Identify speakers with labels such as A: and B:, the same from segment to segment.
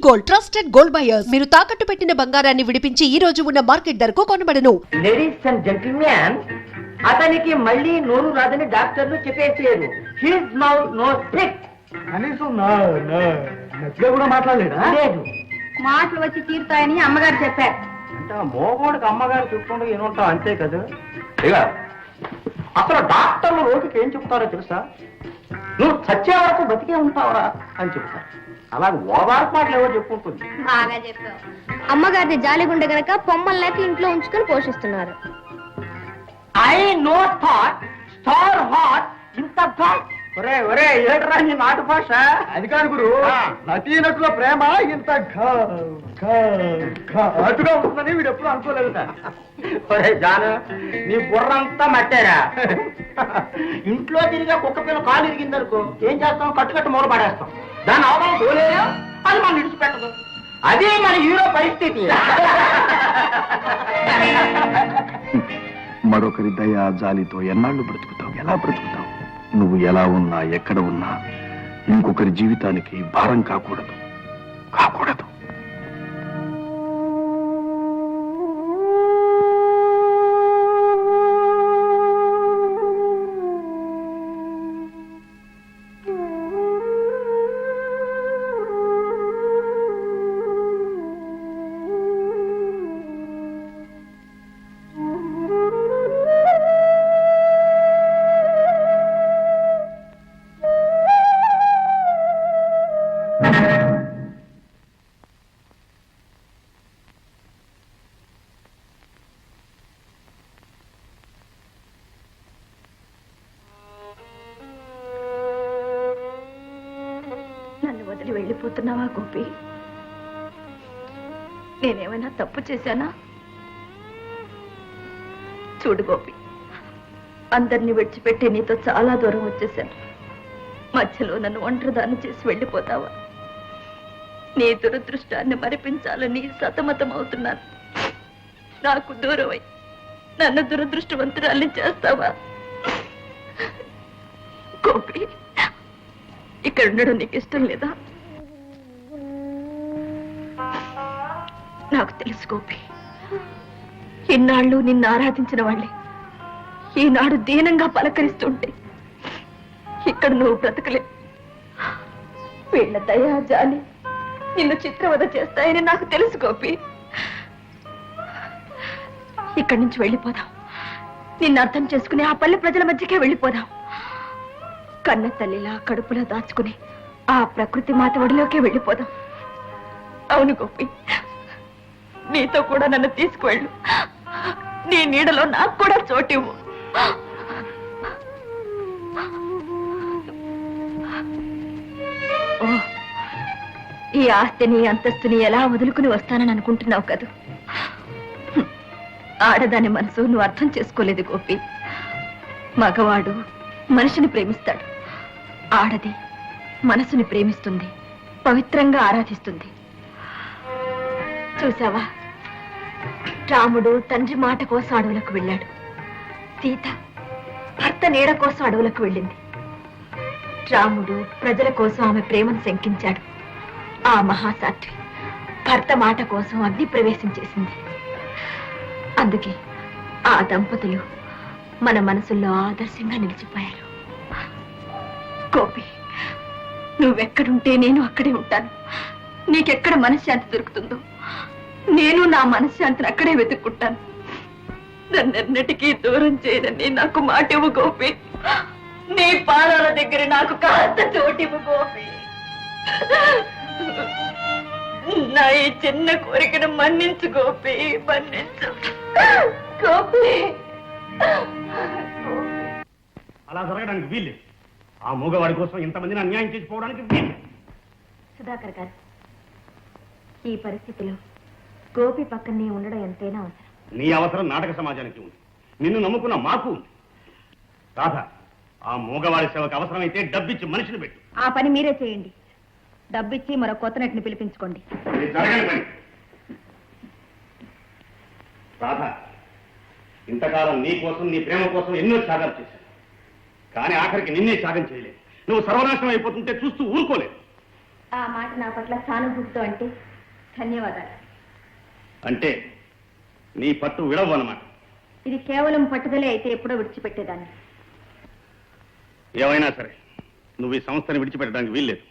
A: Gold, trusted gold buyers. మీరు తాకట్టు పెట్టిన బంగారాన్ని విడిపించి ఈ రోజు ఉన్న మార్కెట్ ధరకు కొనబడను.
B: లేడీస్ అండ్ జెంటిల్మెన్, అతనికి మళ్ళీ నోరు రాదని డాక్టర్లు చెప్పేసారు. His mouth no strict.
C: కనీసం నచ్చిగా కూడా మాట్లాడలేదా?
B: లేదు,
D: మాటలు వచ్చి తీరుతాయని అమ్మగారు చెప్పారు.
C: అంటే ఆ మోగోడికి అమ్మగారు చుట్టూ ఏముంటావు అంతే కదా. ఇక అసలు డాక్టర్లు రోజుకి ఏం చెప్తారో తెలుసా? నువ్వు చచ్చే వరకు బతికే ఉంటావురా అని చెప్తారు. అలాగే ఓదార్పు మాటలు ఏవో చెప్పుకుంటుంది.
D: బాగా చెప్పావు. అమ్మగారిది జాలిగుండె గనక పొమ్మలు లేక ఇంట్లో ఉంచుకొని పోషిస్తున్నారు.
B: I know thought star hot ఇంత థాట్.
C: ఒరే ఒరే ఏట్రా నీ నాటు భాష? అది కాదు గురు, నటీనటుల ప్రేమ ఇంత ఘాటుగా ఉంటుందని వీడు ఎప్పుడు అనుకోలేదుట.
B: ఒరే జాను, నీ బుర్రంతా మట్టారా? ఇంట్లో తిరిగే కుక్క పిల్ల కాలు ఇరిగిందనుకో ఏం చేస్తాం? కట్టు మూల పడేస్తాం. దాని అవగాహన పోలేదా? అది మనం విడిచిపెట్టదు. అదే మన హీరో పరిస్థితి.
E: మరొకరి దయా జాలితో ఎన్నాళ్ళు బ్రతుకుతావు? ఎలా బ్రతుకుతావు? నువ్వు ఎలా ఉన్నా ఎక్కడ ఉన్నా ఇంకొకరి జీవితానికి భారం కాకూడదు.
D: నన్ను వదిలి వెళ్ళిపోతున్నావా గోపి? నేనేమైనా తప్పు చేశానా? చూడు గోపి, అందరినీ విడిచిపెట్టి నీతో చాలా దూరం వచ్చేశాను. మధ్యలో నన్ను ఒంటరిదాన్ని చేసి వెళ్ళిపోతావా? నీ దురదృష్టాన్ని మరిపించాలని సతమతం అవుతున్నాను. నాకు దూరమై నన్ను దురదృష్టవంతురాల్ని చేస్తావా? గోపి, ఇక్కడ ఉండడం నీకు ఇష్టం లేదా? నాకు తెలుసు గోపి, ఇన్నాళ్ళు నిన్ను ఆరాధించిన వాళ్ళే ఈనాడు దీనంగా పలకరిస్తుంటే ఇక్కడ నువ్వు బ్రతకలే. వీళ్ళ దయా జాలి నిన్ను చిత్రవద చేస్తాయని నాకు తెలుసు గోపి. ఇక్కడి నుంచి వెళ్ళిపోదాం. నిన్ను అర్థం చేసుకుని ఆ పల్లె ప్రజల మధ్యకే వెళ్ళిపోదాం. కన్న తల్లిలా కడుపులో దాచుకుని ఆ ప్రకృతి మాత ఒడిలోకే వెళ్ళిపోదాం. అవును గోపి, నీతో కూడా నన్ను తీసుకువెళ్ళు. నీ నీడలో నాకు కూడా చోటివ్వు. ఈ ఆస్తిని అంతస్తుని ఎలా వదులుకుని వస్తానని అనుకుంటున్నావు కదా? ఆడదాని మనసు నువ్వు అర్థం చేసుకోలేదు గోపి. మగవాడు మనిషిని ప్రేమిస్తాడు, ఆడది మనసుని ప్రేమిస్తుంది, పవిత్రంగా ఆరాధిస్తుంది. చూసావా, రాముడు తండ్రి మాట కోసం అడవులకు వెళ్ళాడు. సీత భర్త నీడ కోసం అడవులకు వెళ్ళింది. రాముడు ప్రజల కోసం ఆమె ప్రేమను శంకించాడు. ఆ మహాసాధ్వి భర్త మాట కోసం అగ్ని ప్రవేశం చేసింది. అందుకే ఆ దంపతులు మన మనసుల్లో ఆదర్శంగా నిలిచిపోయారు. గోపి, నువ్వెక్కడుంటే నేను అక్కడే ఉంటాను. నీకెక్కడ మనశ్శాంతి దొరుకుతుందో నేను నా మనశ్శాంతిని అక్కడే వెతుక్కుంటాను. నన్నెన్నటికీ దూరం చేయదని నాకు మాటివ్వు గోపి. నీ పాదాల దగ్గర నాకు కాస్త చోటివ్వు గోపి. నా ఈ చిన్న కోరికను మన్నించు గోపి, మన్నించు గోపి.
F: అలా జరగడానికి వీల్లేదు. ఆ మూగవాడి కోసం ఇంతమందిని అన్యాయం చేసిపోవడానికి వీల్లేదు.
D: సుధాకర్ గారు, ఈ పరిస్థితిలో గోపి పక్కనే ఉండడం ఎంతైనా అవసరం.
F: నీ అవసరం నాటక సమాజానికి ఉంది, నిన్ను నమ్ముకున్న మాకు ఉంది. రాధా, ఆ మూగవాడి సేవకు అవసరమైతే డబ్బిచ్చి మనిషిని పెట్టు.
D: ఆ పని మీరే చేయండి. డబ్బిచ్చి మరో కొత్త నటిని పిలిపించుకోండి.
F: ఇది జరగని పని. రాధా, ఇంతకాలం నీ కోసం నీ ప్రేమ కోసం ఎన్నో త్యాగాలు చేశాను. కానీ ఆఖరికి నిన్నే త్యాగం చేయలేదు. నువ్వు సర్వనాశనం అయిపోతుంటే చూస్తూ ఊరుకోలేదు.
D: ఆ మాట నా పట్ల సానుభూతితో అంటే ధన్యవాదాలు.
F: అంటే నీ పట్టు విడవు అన్నమాట.
D: ఇది కేవలం పట్టుదలే అయితే ఎప్పుడో విడిచిపెట్టేదాన్ని.
F: ఏమైనా సరే నువ్వు ఈ సంస్థని విడిచిపెట్టడానికి వీల్లేదు.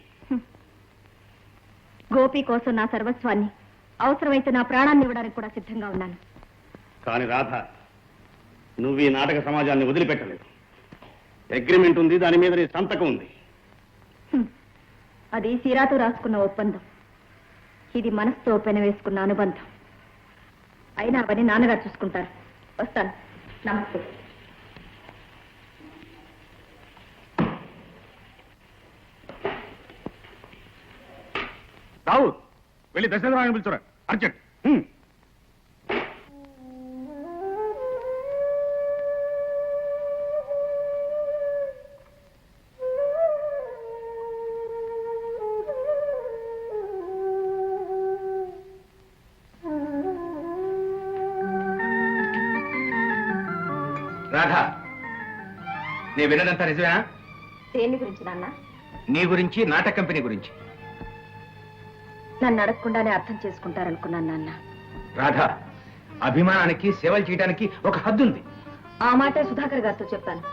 D: గోపి కోసం నా సర్వస్వాన్ని, అవసరమైతే నా ప్రాణాన్ని ఇవ్వడానికి కూడా సిద్ధంగా ఉన్నాను.
F: కానీ రాధ, నువ్వు ఈ నాటక సమాజాన్ని వదిలిపెట్టలేదు. అగ్రిమెంట్ ఉంది, దాని మీద నీ సంతకం ఉంది.
D: అది సిరాతో రాసుకున్న ఒప్పందం. ఇది మనసుతో పెనవేసుకున్న అనుబంధం. అయినా అవన్నీ నాన్నగారు చూసుకుంటారు. వస్తాను. నమస్తే.
F: రావు, వెళ్ళి దశరథరావుని పిలుచురా, అర్జెంట్.
C: రాధా, నీ విన్నదంతా నిజమేనా?
D: దేని గురించి నాన్న?
C: నీ గురించి, నాటక కంపెనీ గురించి.
D: నన్ను అడగకుండానే అర్థం చేసుకుంటారనుకున్నాను నాన్న.
C: రాధా, అభిమానానికి, సేవలు చేయడానికి ఒక హద్దు ఉంది.
D: ఆ మాటే సుధాకర్ గారితో చెప్పాను.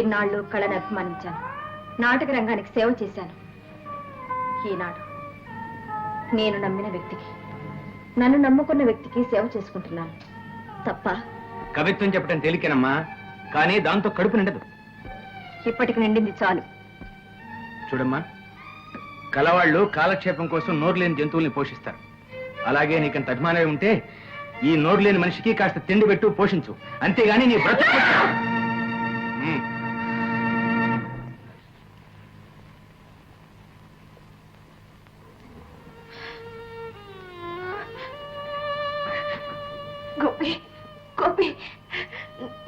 D: ఇన్నాళ్ళు కళను అభిమానించాను, నాటక రంగానికి సేవ చేశాను. ఈనాడు నేను నమ్మిన వ్యక్తికి, నన్ను నమ్ముకున్న వ్యక్తికి సేవ చేసుకుంటున్నాను. తప్ప?
C: కవిత్వం చెప్పడం తేలికేనమ్మా, కానీ దాంతో కడుపు నిండదు.
D: ఇప్పటికి నిండింది చాలు.
C: చూడమ్మా, కలవాళ్ళు కాలక్షేపం కోసం నోరు లేని జంతువుల్ని పోషిస్తారు. అలాగే నీకంత అభిమానమే ఉంటే ఈ నోరు లేని మనిషికి కాస్త తిండి పెట్టు, పోషించు. అంతేగాని నీ బ్రతుకు.
D: గోపి, గోపి,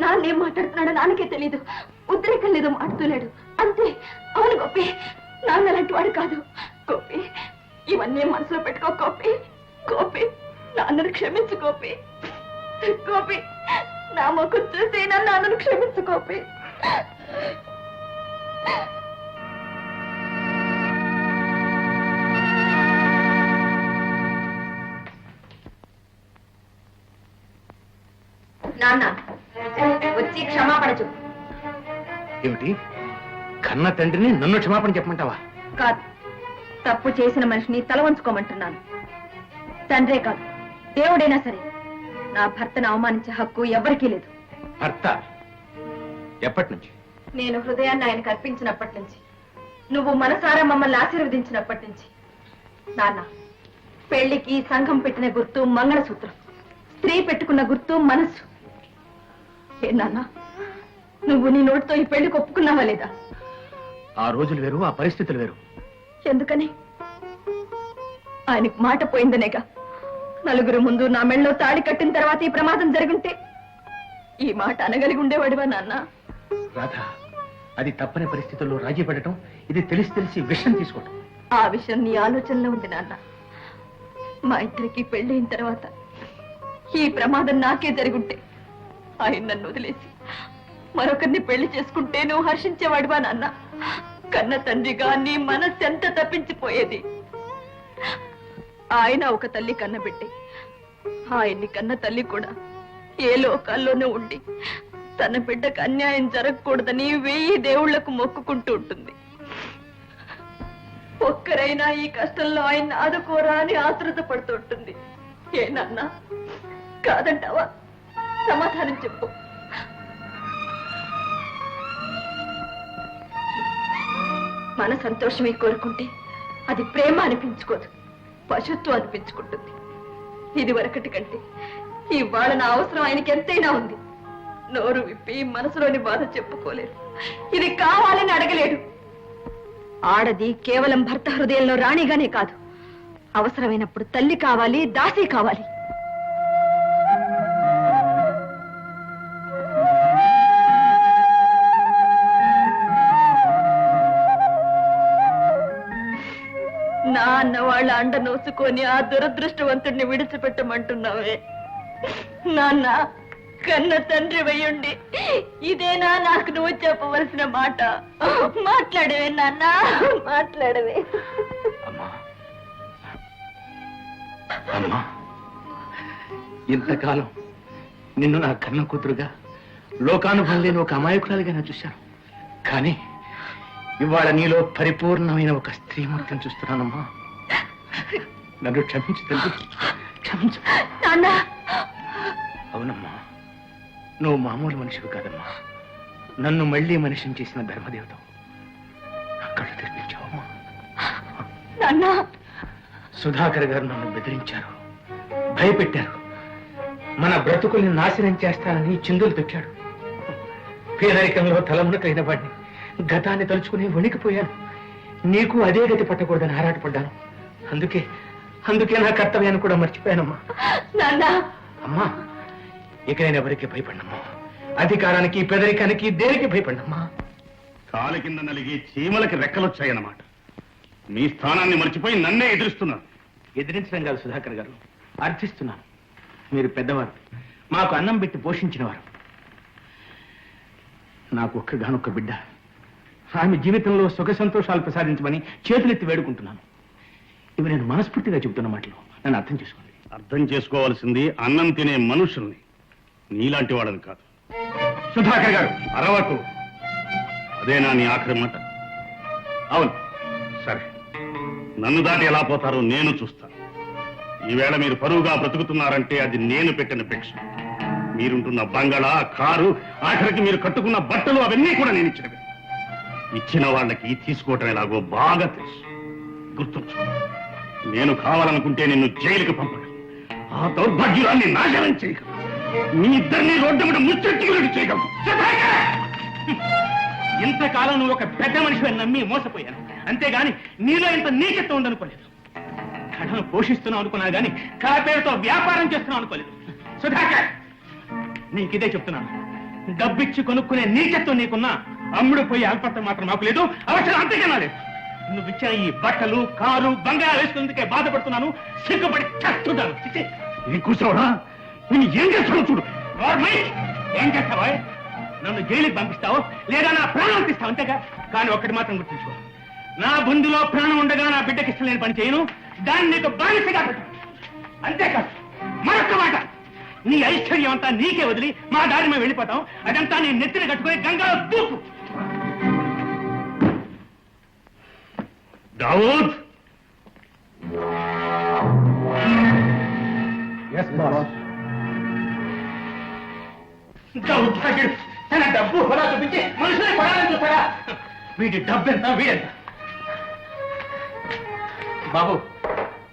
D: నాన్నేం మాట్లాడుతున్నాడో నాన్నకే తెలీదు. ఉద్రేకం లేదు, మాడుతూలేడు అంతే. అవును గోపి, నాన్న అలాంటి వాడు కాదు. గోపి, ఇవన్నీ మనసులో పెట్టుకో గోపి. గోపి, నాన్నను క్షమించు గోపి. గోపి, నా ముఖం చూసి నాన్నను క్షమించు గోపి. నాన్న వచ్చి క్షమాపణ చెప్పు.
C: ఏమిటి, కన్న తండ్రిని నన్ను క్షమాపణ చెప్పమంటావా?
D: కాదు, తప్పు చేసిన మనిషిని తల వంచుకోమంటున్నాను. తండ్రే కాదు, దేవుడైనా సరే నా భర్తను అవమానించే హక్కు ఎవరికీ లేదు.
C: భర్త? ఎప్పటి నుంచి?
D: నేను హృదయాన్ని ఆయనకు అర్పించినప్పటి నుంచి, నువ్వు మనసారా మమ్మల్ని ఆశీర్వదించినప్పటి నుంచి. నాన్న, పెళ్లికి సంఘం పెట్టిన గుర్తు మంగళసూత్రం, స్త్రీ పెట్టుకున్న గుర్తు మనస్సు. ఏ నాన్న, నువ్వు నీ నోటితో ఈ పెళ్లికి ఒప్పుకున్నావా లేదా?
C: ఆ రోజులు వేరు, ఆ పరిస్థితులు వేరు.
D: ఎందుకని? ఆయనకు మాట పోయిందనేగా. నలుగురు ముందు నా మెళ్ళలో తాళి కట్టిన తర్వాత ఈ ప్రమాదం జరుగుంటే ఈ మాట అనగలిగి ఉండేవాడివా నాన్న?
C: రాధా, అది తప్పని పరిస్థితుల్లో రాజీ పడటం, ఇది తెలిసి విషయం తీసుకోవటం.
D: ఆ విషయం నీ ఆలోచనలో ఉంది నాన్న. మా ఇద్దరికి పెళ్ళైన తర్వాత ఈ ప్రమాదం నాకే జరుగుంటే ఆయన నన్ను వదిలేసి మరొకరిని పెళ్లి చేసుకుంటే నువ్వు హర్షించేవాడివా నాన్న? కన్న తండ్రిగా నీ మనస్సు ఎంత తప్పించిపోయేది. ఆయన ఒక తల్లి కన్నబిడ్డే. ఆయన్ని కన్న తల్లి కూడా ఏ లోకాల్లోనే ఉండి తన బిడ్డకు అన్యాయం జరగకూడదని 1000 దేవుళ్లకు మొక్కుకుంటూ ఉంటుంది. ఒక్కరైనా ఈ కష్టంలో ఆయన ఆదుకోరా అని ఆతృత పడుతూ ఉంటుంది. ఏనన్నా, కాదంటావా? సమాధానం చెప్పు. మన సంతోషమే కోరుకుంటే అది ప్రేమ అనిపించుకోదు, పశుత్వం అనిపించుకుంటుంది. ఇది వరకటి కంటే ఇవాళ నా అవసరం ఆయనకి ఎంతైనా ఉంది. నోరు విప్పి మనసులోని బాధ చెప్పుకోలేరు. ఇది కావాలని అడగలేడు. ఆడది కేవలం భర్త హృదయంలో రాణిగానే కాదు, అవసరమైనప్పుడు తల్లి కావాలి, దాసి కావాలి. నా అన్న వాళ్ళ అండ నోసుకొని ఆ దురదృష్టవంతుడిని విడిచిపెట్టమంటున్నావే నాన్న. కన్న తండ్రి వయ్యుండి ఇదేనా నాకు నువ్వు చెప్పవలసిన మాట? మాట్లాడవే నాన్న, మాట్లాడవే.
C: అమ్మా అమ్మా, ఇంతకాలం నిన్ను నా కన్న కూతురుగా, లోకానుభవం లేని ఒక అమాయకురాలిగా నేను చూశాను. కానీ ఇవాళ నీలో పరిపూర్ణమైన ఒక స్త్రీమూర్తిని చూస్తున్నానమ్మా. నన్ను క్షమించు తల్లి, క్షమించు.
D: నాన్న,
C: అవునమ్మా, నువ్వు మామూలు మనిషివి కాదమ్మా. నన్ను మళ్ళీ మనిషిని చేసిన ధర్మదేవత. కళ్ళు తెప్పించావమ్మా.
D: నాన్న,
C: సుధాకర్ గారు నన్ను బెదిరించారు, భయపెట్టారు. మన బ్రతుకుల్ని నాశనం చేస్తానని చిందులు తొక్కాడు. పేదరికంలో తలమునకైన వాడిని గతాన్ని తలుచుకుని వణికిపోయాను. నీకు అదే గతి పట్టకూడదని ఆరాటపడ్డాను. అందుకే నా కర్తవ్యాన్ని కూడా మర్చిపోయానమ్మా.
D: నాన్న,
C: అమ్మా, ఇక నేను ఎవరికి భయపడినమ్మా. అధికారానికి, పేదరికానికి, దేనికి భయపడినమ్మా.
F: కాలి కింద నలిగి చీమలకి రెక్కలొచ్చాయన్నమాట. మీ స్థానాన్ని మర్చిపోయి నన్నే ఎదురుస్తున్నారు.
C: ఎదిరించడం కాదు సుధాకర్ గారు, అర్థిస్తున్నాను. మీరు పెద్దవారు, మాకు అన్నం పెట్టి పోషించినవారు. నాకు ఒక్కగానొక్క బిడ్డ. ఆమె జీవితంలో సుఖ సంతోషాలు ప్రసాదించమని చేతులెత్తి వేడుకుంటున్నాను. ఇవి నేను మనస్ఫూర్తిగా చెబుతున్న మాటలు, నన్ను అర్థం చేసుకోండి.
F: అర్థం చేసుకోవాల్సింది అన్నం తినే మనుషుల్ని, నీలాంటి వాళ్ళని కాదు.
C: సుధాకర్ గారు,
F: అరవకు. అదేనా నీ ఆఖరి మాట? అవును, సరే. నన్ను దాటి ఎలా పోతారో నేను చూస్తాను. ఈవేళ మీరు పరువుగా బ్రతుకుతున్నారంటే అది నేను పెట్టిన భిక్ష. మీరుంటున్న బంగళా, కారు, ఆఖరికి మీరు కట్టుకున్న బట్టలు అవన్నీ కూడా నేను ఇచ్చినవి. ఇచ్చిన వాళ్ళకి తీసుకోవటం ఎలాగో బాగా తెలుసు. గుర్తుంచు, నేను కావాలనుకుంటే నిన్ను జైలుకి పంపగలను. ఆ దౌర్భాగ్యురాన్ని నాశనం చేయగలను. మీ ఇద్దరిని రోడ్డు మీద ముచ్చెట్టుకుని చేయగలను.
C: ఇంతకాలం నువ్వు ఒక పెద్ద మనిషి నమ్మి మోసపోయాను. అంతేగాని నీలో ఇంత నీచత్వం ఉందనుకోలేదు. కళను పోషిస్తున్నావు అనుకున్నాను కానీ కళ పేరుతో వ్యాపారం చేస్తున్నావు అనుకోలేదు. సుధాకర్, నీకిదే చెప్తున్నాను. డబ్బిచ్చి కొనుక్కునే నీచత్వం నీకున్నా, అమ్ముడు పోయి అల్పత్వం మాత్రం మాకు లేదు. అవసరం అంతేకన్నా లేదు. నువ్వు ఇచ్చిన ఈ బట్టలు, కారు, బంగాళా వేసుకున్నందుకే బాధపడుతున్నాను. సిగ్గుపడి చస్తున్నాను.
F: నీ కూర్చోవడా? నేను ఏం చేస్తాను చూడు.
C: ఏం చేస్తావా? నన్ను జైలుకి పంపిస్తావు, లేదా నా ప్రాణం తీస్తావు, అంతేగా. కానీ ఒక్కటి మాత్రం గుర్తుంచుకో, నా బుందులో ప్రాణం ఉండగా నా బిడ్డకి ఇష్టం లేని పని చేయను. దాన్ని నీకు బానిసగా పెట్టు. అంతేకాదు, మరొక్క మాట, నీ ఐశ్వర్యం అంతా నీకే వదిలి మా దారి మేము వెళ్ళిపోతాం. అదంతా నీ నెత్తిన కట్టుకుని గంగలో దూకు.
F: దావూద్,
C: దౌర్భాగ్యుడు తన డబ్బు హోదా చూపించి మనుషుల్ని కొడాలని చూస్తారా? వీడి డబ్బు ఎంత, వీడెంత? బాబు,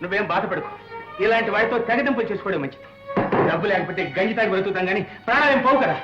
C: నువ్వేం బాధపడకు. ఇలాంటి వాడితో తెగదింపులు చేసుకోవడం మంచిది. డబ్బు లేకపోతే గంజి తాగి బ్రతుకుతాం కానీ ప్రాణాలేం పోవు కదా.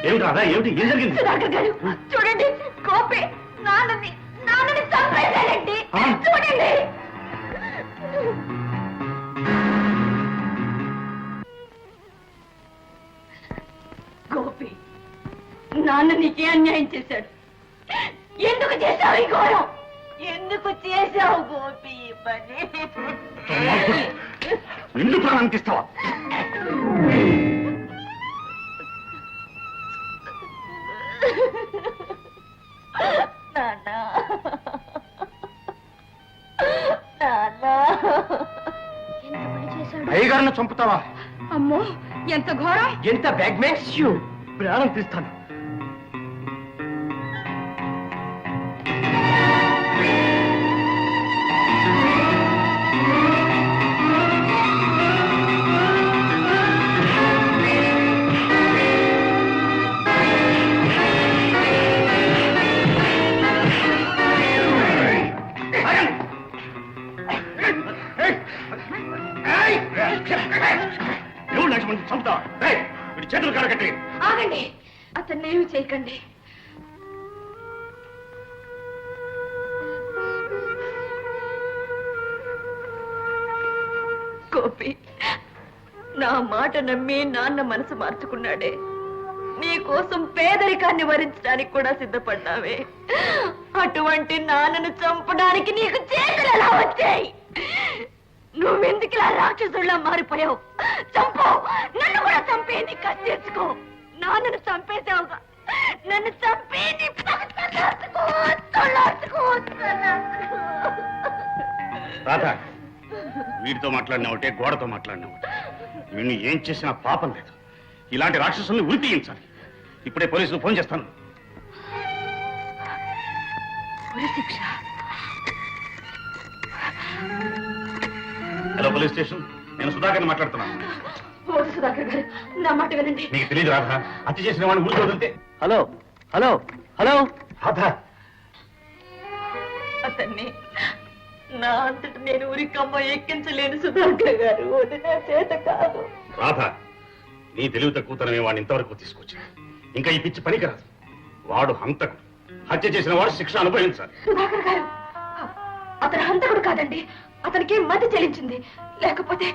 F: ఏమిటి రాదా? ఏమిటి? ఏం జరిగింది?
D: సుధాకర్ గారు, చూడండి, గోపి నాన్నని చంపేశాడండి. చూడండి. గోపి, నాన్న నీకే అన్యాయం చేశాడు. ఎందుకు చేశావు ఈ ఘోరం? ఎందుకు చేశావు గోపి ఈ పని?
F: ఎందుకు ప్రాణం తీస్తావా?
C: అయ్యగారిని చంపుతావా?
D: అమ్మో, ఎంత ఘోరం!
C: ఎంత బ్యాగ్ మేక్స్ యూ? ప్రాణం తీస్తాను.
D: ఆగండి, అతన్నేమి చేయకండి. గోపి, నా మాట నమ్మి నాన్న మనసు మార్చుకున్నాడే. నీ కోసం పేదరికాన్ని వరించడానికి కూడా సిద్ధపడ్డావే. అటువంటి నాన్నను చంపడానికి నీకు చేతులు ఎలా వచ్చాయి? నువ్వెందుకు ఇలా రాక్షసుల్లా మారిపోయావు? చంపు, నన్ను కూడా చంపేది కత్తి తెచ్చుకో. నాన్నను చంపేసావుగా, నన్ను చంపేది
F: రాధ, వీడితో మాట్లాడిన ఒకటే, గోడతో మాట్లాడిన ఒకటే. వీడిని ఏం చేసినా పాపం లేదు. ఇలాంటి రాక్షసుల్ని ఉరి తీయించాలి. ఇప్పుడే పోలీసులు ఫోన్ చేస్తాను.
D: శిక్ష.
F: Hello, police station. నేను సుధాకర్ని మాట్లాడుతున్నాను.
D: సుధాకర్ గారు, నా మాట వినండి.
F: నీకు తెలియదు రాధ, హత్య చేసిన వాడిని ఊరికి వదిలితే.
C: హలో హలో హలో
F: రాధ,
D: అతన్ని నా అంతటి నేను ఉరికమ్మ ఎక్కించలేను సుధాకర్ గారు. అది నా చేత కాదు.
F: రాధ, నీ తెలివి తక్కువతనమే వాడిని ఇంతవరకు తీసుకొచ్చింది. ఇంకా ఈ పిచ్చి పనికిరాదు. వాడు హంతకుడు. హత్య చేసిన వాడు శిక్ష అనుభవించాలి.
D: సుధాకర్ గారు, అతను హంతకుడు కాదండి. అతనికి మతి చెల్లించింది. లేకపోతే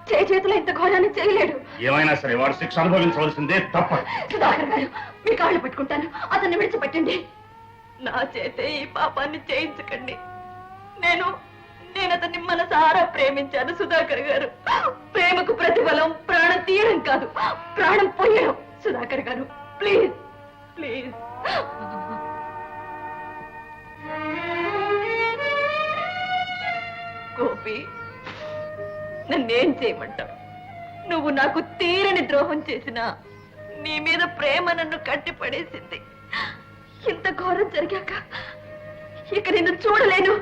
D: చేతిలో ఇంత ఘోరాన్ని చేయలేడు.
F: ఏమైనా సరే వాడు శిక్ష అనుభవించవలసిందే తప్ప.
D: సుధాకర్ గారు, మీ కాళ్ళు పెట్టుకుంటాను. అతన్ని విడిచిపెట్టండి. నా చేతే ఈ పాపాన్ని చేయించకండి. నేను అతన్ని మనసారా ప్రేమించాను సుధాకర్ గారు. ప్రేమకు ప్రతిఫలం ప్రాణం తీయడం కాదు, ప్రాణం పోయడం. సుధాకర్ గారు, ప్లీజ్ ప్లీజ్. గోపి, నన్నేం చేయమంటావు? నువ్వు నాకు తీరని ద్రోహం చేసినా నీ మీద ప్రేమ నన్ను కట్టిపడేసింది. ఇంత ఘోరం జరిగాక ఇక నిన్ను చూడలేను.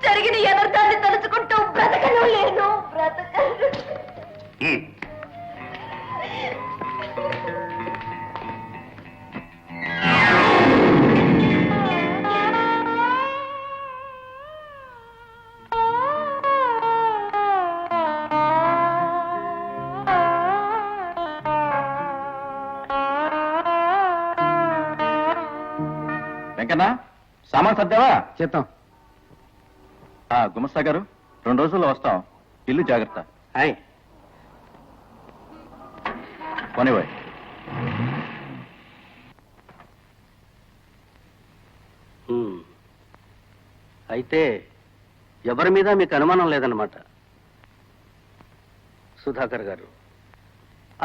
D: జరిగిన అనర్థాన్ని తలుచుకుంటూ బ్రతకను లేను.
C: వెంకన్నా, సామాన్ సర్దావా? చేద్దాం. గుమస్తా గారు, 2 రోజుల్లో వస్తాం. ఇల్లు జాగ్రత్త. హాయ్ పోనివాయ్.
B: అయితే ఎవరి మీద మీకు అనుమానం లేదన్నమాట. సుధాకర్ గారు,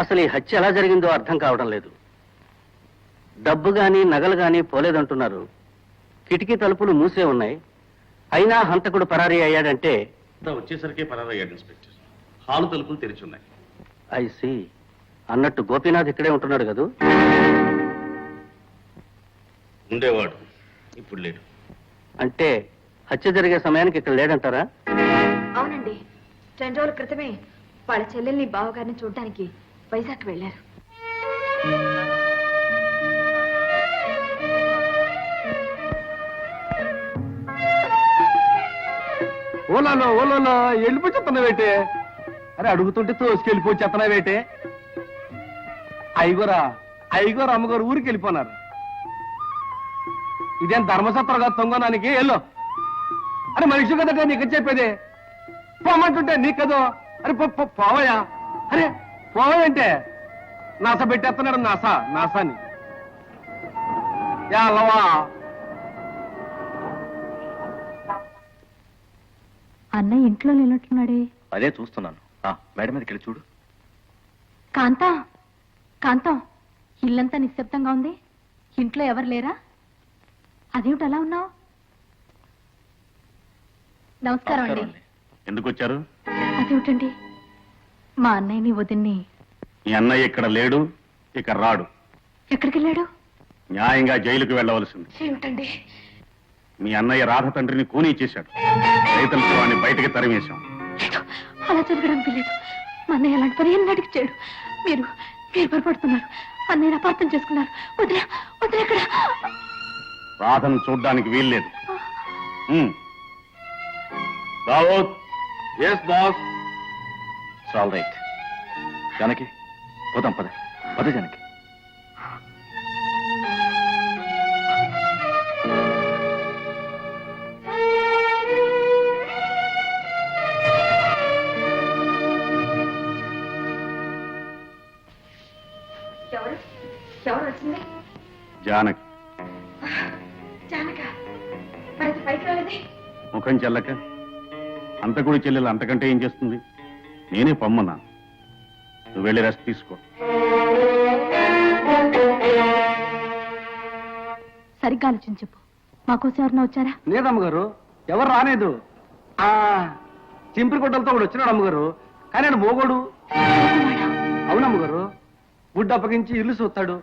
B: అసలు ఈ హత్య ఎలా జరిగిందో అర్థం కావడం లేదు. డబ్బు గాని నగలు గాని పోలేదంటున్నారు. కిటికీ తలుపులు మూసే ఉన్నాయి. అయినా హంతకుడు పరారీ అయ్యాడంటే
F: వచ్చేసరికి పరారయ్యాడు ఇన్స్పెక్టర్. హాలు తలుపులు తెరిచున్నాయి.
B: I see. అన్నట్టు గోపీనాథ్ ఇక్కడే ఉంటున్నాడు కదూ?
F: ఉండేవాడు, ఇప్పుడు లేడు.
B: అంటే హత్య జరిగే సమయానికి ఇక్కడ లేడంటారా?
D: అవునండి, 2 రోజుల క్రితమే వాళ్ళ చెల్లెల్ని బావగారిని చూడడానికి వైజాగ్ వెళ్ళారు.
C: ఓలాలో ఓలాలో వెళ్ళిపోతున్నావేటే? అరే, అడుగుతుంటే తోసుకెళ్ళిపోతున్నావేటే? అయ్యగారు అమ్మగారు ఊరికి వెళ్ళిపోయినారు. ఇదేం ధర్మసత్రగా తొంగనానికి వెళ్ళు. అరే, మనిషి కదటే నీకు చెప్పేది. పోమంటుంటే నీకు కదో. అరే పోవయా. అరే పోవాయంటే నాస పెట్టేస్తున్నాడు. నాసాని అల్లవా.
D: అన్నయ్య ఇంట్లో నిన్నట్టున్నాడే.
E: అదే చూస్తున్నాను. మేడం మీదకి వెళ్ళి చూడు.
D: కాంతం, ఇల్లంతా నిశ్శబ్దంగా ఉంది. ఇంట్లో ఎవరు లేరా? అదేమిటి అలా ఉన్నావు? నమస్కారం అండి.
F: ఎందుకు వచ్చారు?
D: అదేమిటండి, మా అన్నయ్యని వదిన్ని.
F: మీ అన్నయ్య ఇక్కడ లేడు, ఇక రాడు.
D: ఎక్కడికి వెళ్ళాడు?
F: న్యాయంగా జైలుకు వెళ్ళవలసింది.
D: ఏమిటండి?
F: మీ అన్నయ్య రాధ తండ్రిని కూనీ చేశాడు. రైతుల వాడిని బయటకి తరిమేశాం.
D: లేదు, అలా జరగడానికి లేదు. మా అన్నయ్య అలాంటి పని ఎన్నటికి చేయడు. మీరు పొరపడుతున్నారు. అన్నయ్య అపార్థం చేసుకున్నారు. వదిలే ఎక్కడ?
F: రాధను చూడ్డానికి వీల్లేదు. Rawat.
E: Yes boss. All right. Janaki, పోదాం. పద జానకి.
D: వచ్చింది?
F: జానకి
D: జానక మరి పైకి రాలేదే?
F: ముఖం చెల్లక అంతకుడి చెల్లెలు అంతకంటే ఏం చేస్తుంది? నేనే పమ్మన్నా. నువ్వు వెళ్ళి రెస్ట్ తీసుకో.
D: సరిగ్గా ఆలోచించి చెప్పు. మాకోసం ఎవరన్నా వచ్చారా?
C: లేదమ్మగారు, ఎవరు రాలేదు. చింపిరి గుడ్డలతో కూడా వచ్చినాడు అమ్మగారు, కానీ ఆయన మోగోడు. అవునమ్మగారు, గుడ్డ అప్పగించి ఇల్లు చూస్తాడు,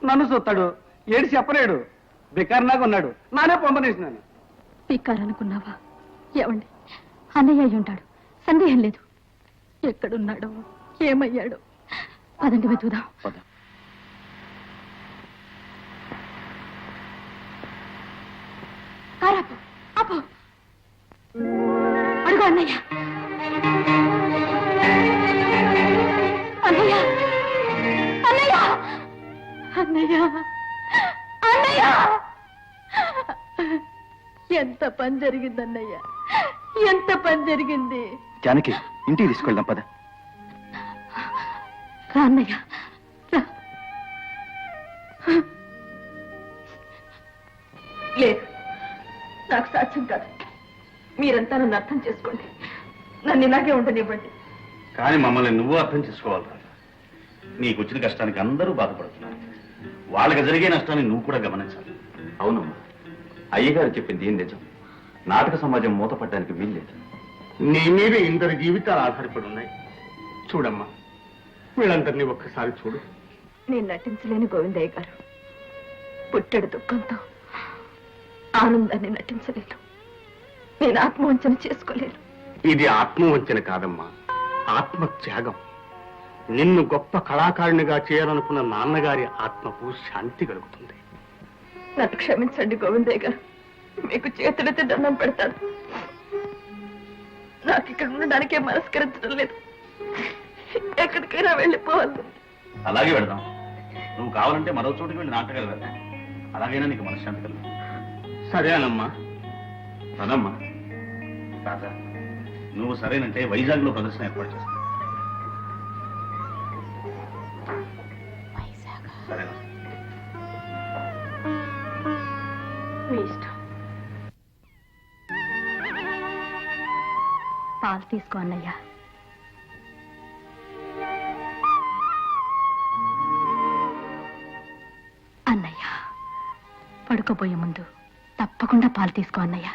C: నన్ను చూస్తాడు, ఏడు చెప్పలేడు, బికారినాగా ఉన్నాడు. నానే పంపనేసినాను.
D: పిక్కారనుకున్నావా? ఏమండి, అన్నయ్య అయి ఉంటాడు, సందేహం లేదు. ఎక్కడున్నాడో ఏమయ్యాడో పదండి వెతుకుదాం. కారాపు అప్పు అడుగు అన్నయ్య. అన్నయ్య అన్నయ్య అన్నయ్య అన్నయ్య, ఎంత పని జరిగింది అన్నయ్య, ఎంత పని జరిగింది.
E: జానకి, ఇంటికి తీసుకెళ్దాం పద.
D: రా అన్నయ్య రా. లేదు, నాకు సాధ్యం కాదు. మీరంతా నన్ను అర్థం చేసుకోండి, నన్ను ఇలాగే ఉండనివ్వండి.
F: కానీ మమ్మల్ని నువ్వు అర్థం చేసుకోవాలి. నీకు వచ్చిన కష్టానికి అందరూ బాధపడుతున్నారు. వాళ్ళకి జరిగే నష్టాన్ని నువ్వు కూడా గమనించాలి.
C: అవునమ్మా, అయ్యగారు చెప్పింది ఏం నిజం. నాటక సమాజం మూతపడడానికి వీల్లేదు.
B: నీ మీద ఇందరి జీవితాలు ఆధారపడి ఉన్నాయి. చూడమ్మా, వీళ్ళందరినీ ఒక్కసారి చూడు.
D: నేను నటించలేని గోవిందయ్య గారు. పుట్టెడు దుఃఖంతో ఆనందాన్ని నటించలేను. నేను ఆత్మవంచన చేసుకోలేను.
B: ఇది ఆత్మవంచన కాదమ్మా, ఆత్మత్యాగం. నిన్ను గొప్ప కళాకారునిగా చేయాలనుకున్న నాన్నగారి ఆత్మకు శాంతి కలుగుతుంది.
D: నన్ను క్షమించండి గోవిందయ్య గారు, మీకు చేతులైతే దండం పెడతాను. నాకు ఇక్కడ ఉండడానికే మనస్కరించడం లేదు. ఎక్కడికైనా వెళ్ళిపోవాలి.
F: అలాగే వెళదాం. నువ్వు కావాలంటే మరో చోటుకి వెళ్ళి నాటకాలు వెళ్దాం. అలాగైనా నీకు మనశ్శాంతి కలుగుతుంది.
B: సరేనమ్మా.
F: అదమ్మా తాత, నువ్వు సరేనంటే వైజాగ్లో ప్రదర్శన ఏర్పాటు చేస్తాను. సరేనా?
D: మీ ఇష్టం. పాలు తీసుకో అన్నయ్య. అన్నయ్య, పడుకోబోయే ముందు తప్పకుండా పాలు తీసుకో అన్నయ్య.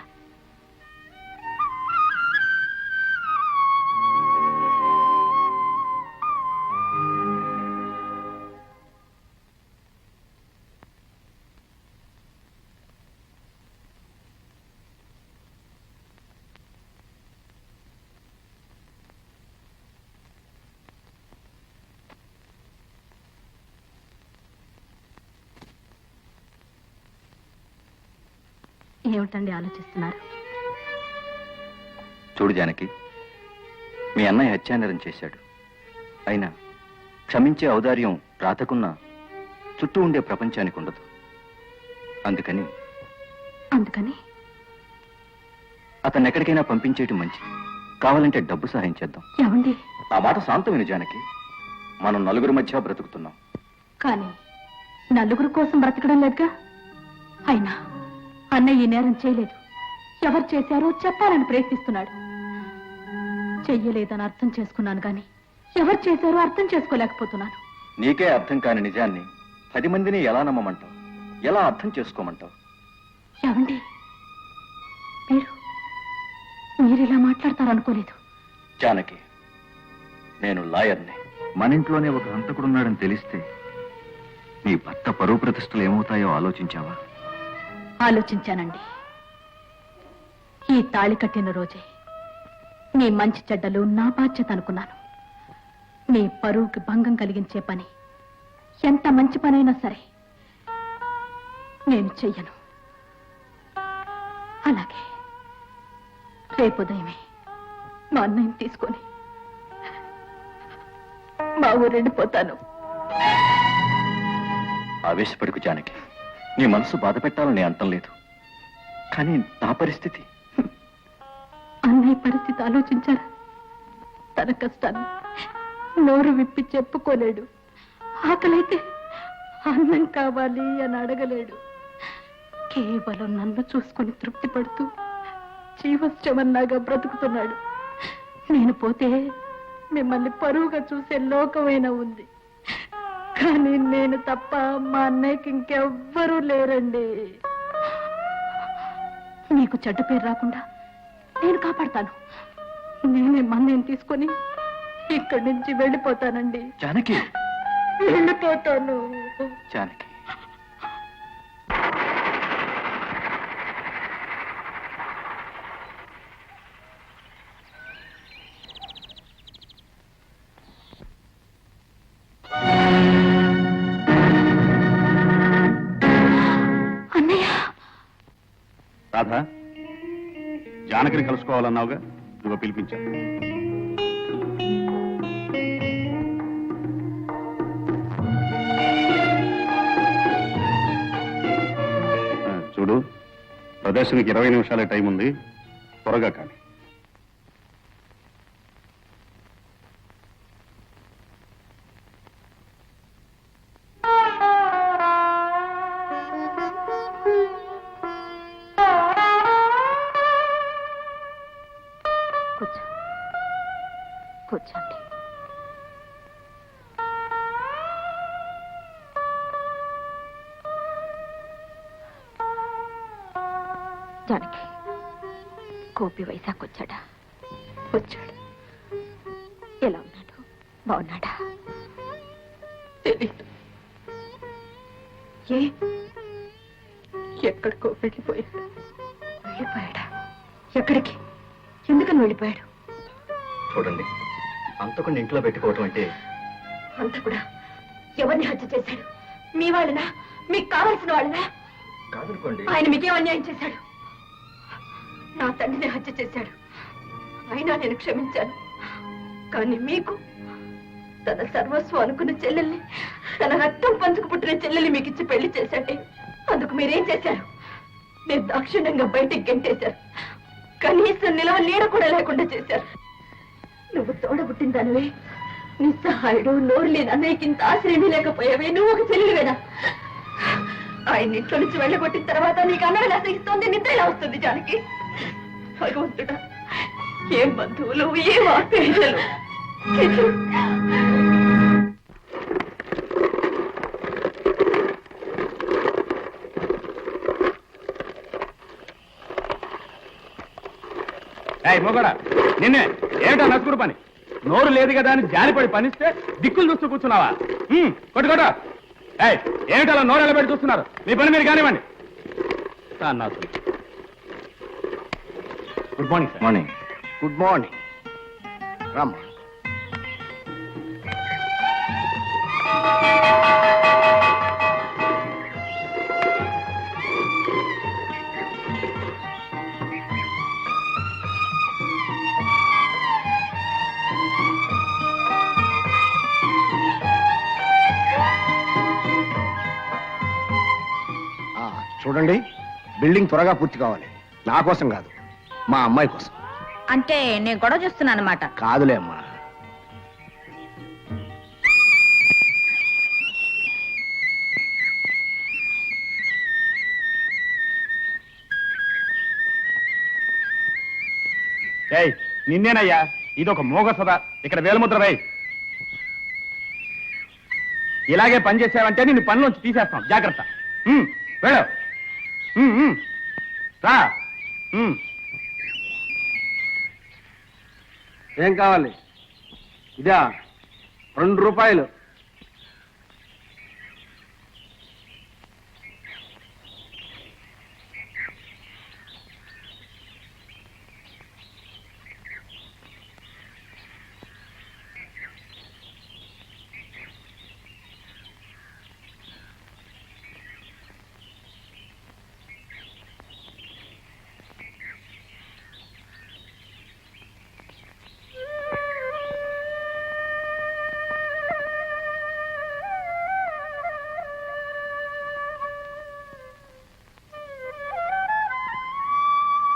D: ఏమిటండి ఆలోచిస్తున్నారు?
E: చూడు జానకి, మీ అన్నయ్య హత్యానేరం చేశాడు. అయినా క్షమించే ఔదార్యం రాతకున్నా చుట్టూ ఉండే ప్రపంచానికి ఉండదు. అందుకని అతన్ని ఎక్కడికైనా పంపించేయటం మంచిది. కావాలంటే డబ్బు సహాయం చేద్దాం.
D: ఏమండి?
E: ఆ మాట శాంతమైన జానకి, మనం నలుగురు మధ్య బ్రతుకుతున్నాం.
D: కానీ నలుగురు కోసం బ్రతకడం లేదుగా. అయినా అన్నయ్య ఈ నేరం చేయలేదు. ఎవరు చేశారో చెప్పాలని ప్రయత్నిస్తున్నాడు. చెయ్యలేదని అర్థం చేసుకున్నాను గాని ఎవరు చేశారో అర్థం చేసుకోలేకపోతున్నాను.
E: నీకే అర్థం కాని నిజాన్ని 10 మందిని ఎలా నమ్మమంటావు? ఎలా అర్థం చేసుకోమంటావు?
D: ఏమండి, మీరు ఇలా మాట్లాడతారనుకోలేదు.
E: జానకి, నేను లాయర్ని. మన ఇంట్లోనే ఒక హంతకుడున్నాడని తెలిస్తే నీ భర్త పరువు ప్రతిష్టలు ఏమవుతాయో ఆలోచించావా?
D: ఆలోచించానండి. ఈ తాళి కట్టిన రోజే నీ మంచి చెడ్డలు నా బాధ్యత అనుకున్నాను. నీ పరువుకి భంగం కలిగించే పని ఎంత మంచి పనైనా సరే నేను చెయ్యను. అలాగే రేపు ఉదయమే మా అన్నయ్యని తీసుకొని మా ఊరు వెళ్ళిపోతాను.
E: ఆవేశపడుకు జానకి, నీ మనసు బాధ పెట్టాలని అంటం లేదు. కానీ నా పరిస్థితి...
D: అన్నయ్య పరిస్థితి ఆలోచించారా? తన కష్టాన్ని నోరు విప్పి చెప్పుకోలేడు. అన్నం కావాలి అని అడగలేడు. కేవలం నన్ను చూసుకొని తృప్తి పడుతూ జీవశ్రమన్నాగా బ్రతుకుతున్నాడు. నేను పోతే మిమ్మల్ని పరువుగా చూసే లోకమైనా ఉంది, కానీ నేను తప్ప మా అన్నయ్యకి ఇంకెవ్వరూ లేరండి. మీకు చెడ్డ పేరు రాకుండా నేను కాపాడతాను. నేనే మన్నయ్యని తీసుకొని ఇక్కడి నుంచి వెళ్ళిపోతానండి.
E: జానకి,
D: వెళ్ళిపోతాను.
E: జానకి,
D: అన్నయ్య,
F: రాధా, జానకిని కలుసుకోవాలన్నావుగా, ఇదిగో పిలిపించా. చూడు, ప్రదర్శనకి 20 నిమిషాలే టైం ఉంది, త్వరగా కానీ.
D: కూర్చో, కూర్చోండి. జానకి, గోపి వైశాఖ్ వచ్చాడా? వచ్చాడు. ఎలా ఉన్నాడు? బాగున్నాడా? తెలీదు. ఏ? ఎక్కడికో వెళ్ళిపోయాడు. వెళ్ళిపోయాడా? ఎక్కడికి? ఎందుకని వెళ్ళిపోయాడు?
E: చూడండి, అంతకుండా ఇంట్లో పెట్టుకోవటం అంటే
D: అంత కూడా ఎవరిని హత్య చేశాడు? మీ వాళ్ళనా? మీకు కావలసిన వాళ్ళనా?
E: కాదనుకోండి.
D: ఆయన మీకేం అన్యాయం చేశాడు? నా తండ్రిని హత్య చేశాడు. అయినా నేను క్షమించాను. కానీ మీకు తన సర్వస్వం అనుకున్న చెల్లెల్ని, తన రక్తం పంచుకు పుట్టిన చెల్లెల్ని మీకు ఇచ్చి పెళ్లి చేశాడే. అందుకు మీరేం చేశారు? మీరు దాక్షిణ్యంగా బయటికి గెంటేశారు. కనీసం నిలవ నీడ కూడా లేకుండా చేశారు. నువ్వు తోడబుట్టిన దానివే, నిస్సహాయుడు, నోరు లేని అన్నయ్యకి ఇంత ఆశ్రయమే లేకపోయావే. నువ్వు ఒక చెల్లెలివేనా? ఆయన ఇంట్లో నుంచి వెళ్ళగొట్టిన తర్వాత నీకు అన్నయ్య సహిస్తోంది, నిద్ర ఇలా వస్తుంది. జానకి, భగవంతుడా, ఏం బంధువులు, ఏం ఆప్యాయతలు.
C: మొగడా, నిన్నే ఏమిటా నసుకుడు పని? నోరు లేదు కదా అని జాలిపడి పనిస్తే దిక్కులు చూస్తూ కూర్చున్నావా? కొట్టుకోట. ఏమిటి అలా నోరు ఎలబెట్టి చూస్తున్నారు? మీ పని మీరు కానివ్వండి. Good morning sir.
E: Morning.
B: Good morning. రామ్మా. చూడండి, బిల్డింగ్ త్వరగా పూర్తి కావాలి. నా కోసం కాదు, మా అమ్మాయి కోసం.
D: అంటే నేను గొడవ చేస్తున్నాను అన్నమాట.
B: కాదులే అమ్మా.
C: నిన్నేనయ్యా, ఇదొక మోగ సదా. ఇక్కడ వేలముద్ర వేయి. ఇలాగే పని చేసావంటే నిన్ను పనిలోంచి తీసేస్తాం. జాగ్రత్త. వెళ్ళు. రా.
B: ఏం కావాలి? ఇదా 2 రూపాయలు.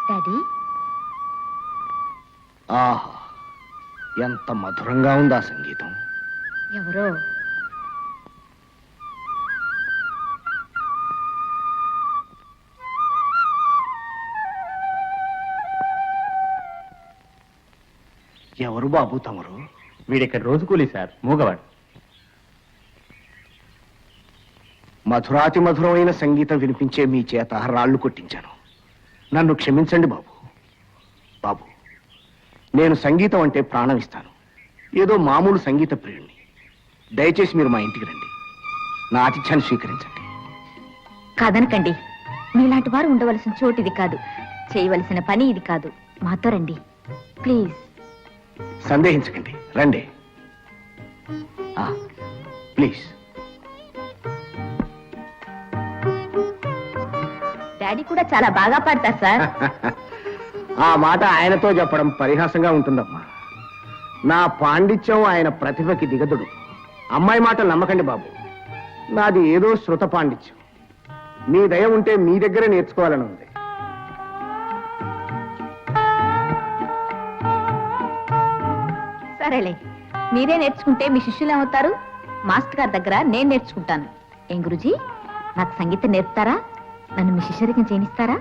D: డాడీ,
B: ఆహా, ఎంత మధురంగా ఉందా సంగీతం.
D: ఎవరో
C: ఎవరు బాబు తమరు?
B: వీడిక్కడ రోజు కూలీ సార్, మూగవాడు.
C: మధురాతి మధురమైన సంగీతం వినిపించే మీ చేత రాళ్లు కొట్టించాను. నన్ను క్షమించండి బాబు. బాబు, నేను సంగీతం అంటే ప్రాణం ఇస్తాను. ఏదో మామూలు సంగీత ప్రియుణ్ణి. దయచేసి మీరు మా ఇంటికి రండి. నా ఆతిథ్యాన్ని స్వీకరించండి.
D: కాదనకండి, మీలాంటి వారు ఉండవలసిన చోటు ఇది కాదు, చేయవలసిన పని ఇది కాదు. మాతో రండి ప్లీజ్.
C: సందేహించకండి, రండి. ప్లీజ్.
D: డాడీ కూడా చాలా బాగా పాడతారు సార్.
C: ఆ మాట ఆయనతో చెప్పడం పరిహాసంగా ఉంటుందమ్మా. నా పాండిత్యం ఆయన ప్రతిభకి దిగదుడు. అమ్మాయి మాటలు నమ్మకండి బాబు. నాది ఏదో శృత పాండిత్యం. మీ దయ ఉంటే మీ దగ్గరే నేర్చుకోవాలని ఉంది.
D: సరేలే, మీరే నేర్చుకుంటే మీ శిష్యులు ఏమవుతారు? మాస్టర్ గారి దగ్గర నేను నేర్చుకుంటాను. ఏం గురుజీ, నాకు సంగీతం నేర్పుతారా? నన్ను మీ శిష్యరికం చేయిస్తారా?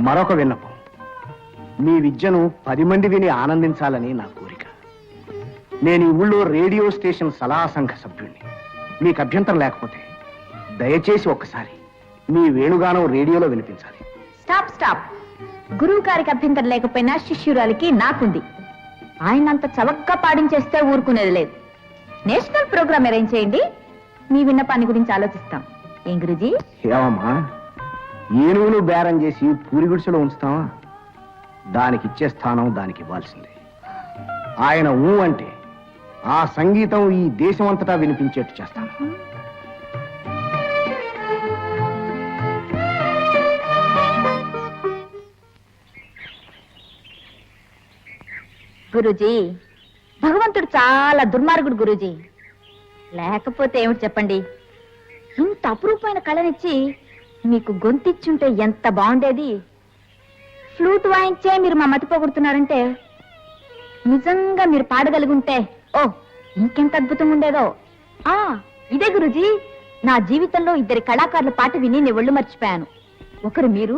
C: మరొక విన్నపం. మీ విద్యను 10 మంది విని ఆనందించాలని నా కోరిక. నేను ఈ ఊళ్ళో రేడియో స్టేషన్ సలహా సంఘ సభ్యుణ్ణి. మీకు అభ్యంతరం లేకపోతే దయచేసి ఒక్కసారి మీ వేణుగానం రేడియోలో వినిపించాలి.
D: Stop stop. గురువు గారికి అభ్యంతరం లేకపోయినా శిష్యురాలికి నాకుంది. ఆయన అంత చవక్గా పాడించేస్తే ఊరుకునేది లేదు. నేషనల్ ప్రోగ్రామ్ అరేంజ్ చేయండి, మీ విన్నపాన్ని గురించి ఆలోచిస్తాం. ఏం గురుజీ?
C: ఏమమ్మా, ఏనుగులు బేరం చేసి పూరి గుడిసెలో ఉంచుతావా? దానికి ఇచ్చే స్థానం దానికి ఇవ్వాల్సిందే. ఆయన ఊ అంటే ఆ సంగీతం ఈ దేశం అంతటా వినిపించేట్టు చేస్తాను.
D: గురూజీ, భగవంతుడు చాలా దుర్మార్గుడు గురూజీ. లేకపోతే ఏమిటి చెప్పండి, ఇంత అపురూపమైన కళనిచ్చి మీకు గొంతిచ్చుంటే ఎంత బాగుండేది. ఫ్లూట్ వాయించే మీరు మా మతి పోగొడుతున్నారంటే, నిజంగా మీరు పాడగలిగుంటే ఓ ఇంకెంత అద్భుతంగా ఉండేదో. ఇదే గురూజీ, నా జీవితంలో 2 కళాకారుల పాట విని నేను ఒళ్ళు మర్చిపోయాను. ఒకరు మీరు,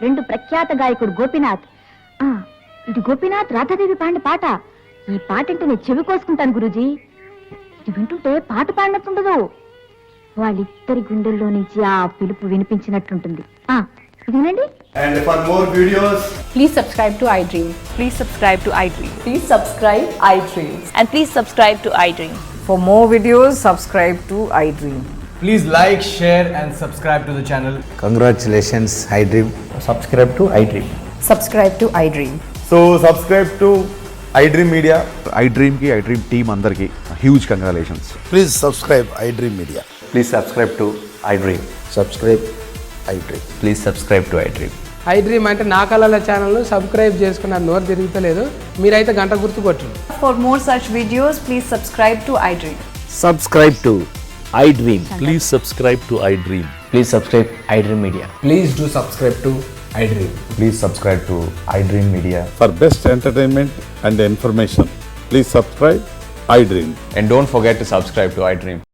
D: 2 ప్రఖ్యాత గాయకుడు గోపీనాథ్. ఇది గోపీనాథ్ రాధాదేవి పాడిన పాట. ఈ పాట అంటే నేను చెవి కోసుకుంటాను గురూజీ. ఇది వింటుంటే పాట పాడినట్టుండదు, వాళ్ళిద్దరి గుండెల్లో నుంచి ఆ పిలుపు వినిపించినట్టుంటుంది. ఇది వినండి.
G: And for more videos,
H: Please subscribe to iDream.
I: Please subscribe to iDream.
H: Please subscribe iDream.
I: And please subscribe to iDream.
H: For more videos, subscribe to iDream.
G: please like, share and subscribe to the channel.
J: Congratulations, iDream.
B: Subscribe to iDream.
H: Subscribe to iDream.
G: So subscribe to iDream Media.
E: iDream team అందరికి huge congratulations.
J: Please subscribe iDream Media.
E: Please subscribe to iDream.
J: Subscribe iDream.
E: Please subscribe to iDream.
K: iDream అంటే నా కళల ఛానల్ను subscribe చేసుకున్న నోరు తిరుగుతలేదు. మీరైతే గంట గుర్తు కొట్టండి.
I: For more such videos, please subscribe to iDream.
J: Subscribe to iDream.
E: Please subscribe to iDream.
B: Please subscribe iDream Media.
G: Please do subscribe to iDream.
E: Please subscribe to iDream Media.
F: For best entertainment and information, please subscribe iDream.
E: And don't forget to subscribe to iDream.